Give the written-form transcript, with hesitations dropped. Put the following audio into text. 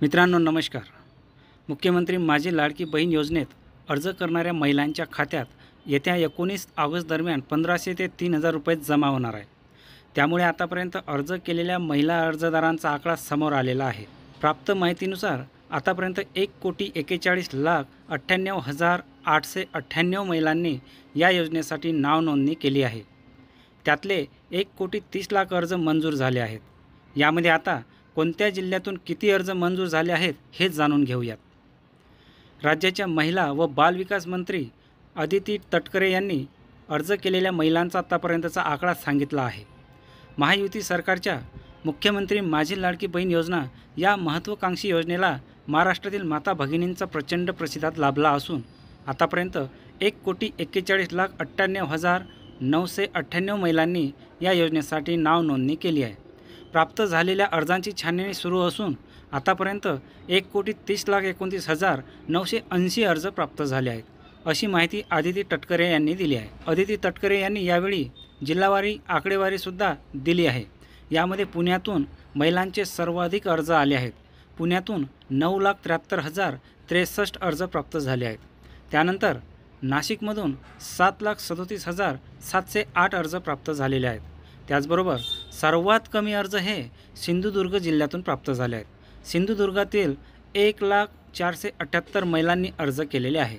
मित्रांनो नमस्कार. मुख्यमंत्री माझी लाडकी बहीण योजनेत अर्ज करणाऱ्या महिलांच्या खात्यात येत्या 19 ऑगस्ट दरम्यान 1500 ते 3000 रुपये जमा होणार आहे. त्यामुळे आतापर्यंत अर्ज केलेल्या महिला अर्जदारांचा आकडा समोर आलेला आहे. प्राप्त माहितीनुसार आतापर्यंत 1,41,98,898 महिलांनी या योजनेसाठी नाव नोंदणी केली आहे. त्यातले 1,30,00,000 अर्ज मंजूर झाले आहेत. यामध्ये आता कोणत्या जिल्ह्यातून किती अर्ज मंजूर झाले आहेत हे जाणून घेऊयात. राज्याच्या महिला व बालविकास मंत्री अदिती तटकरे यांनी अर्ज केलेल्या महिलांचा आतापर्यंतचा आकडा सांगितला आहे. महायुती सरकारच्या मुख्यमंत्री माझी लाडकी बहीण योजना या महत्त्वाकांक्षी योजनेला महाराष्ट्रातील माता भगिनींचा प्रचंड प्रतिसाद लाभला असून आतापर्यंत 1,41,98,998 महिलांनी या योजनेसाठी नाव नोंदणी केली आहे. प्राप्त झालेल्या अर्जांची छाननी सुरू असून आतापर्यंत 1,30,29,980 अर्ज प्राप्त झाले आहेत, अशी माहिती अदिती तटकरे यांनी दिली आहे. अदिती तटकरे यांनी यावेळी जिल्हावारी आकडेवारीसुद्धा दिली आहे. यामध्ये पुण्यातून महिलांचे सर्वाधिक अर्ज आले आहेत. पुण्यातून 9,73,063 अर्ज प्राप्त झाले आहेत. त्यानंतर नाशिकमधून 7,37,708 अर्ज प्राप्त झालेले आहेत. त्याचबरोबर सर्वात कमी अर्ज हे सिंधुदुर्ग जिल्ह्यातून प्राप्त झाले आहेत. सिंधुदुर्गातील 1,04,78 महिलांनी अर्ज केलेले आहे.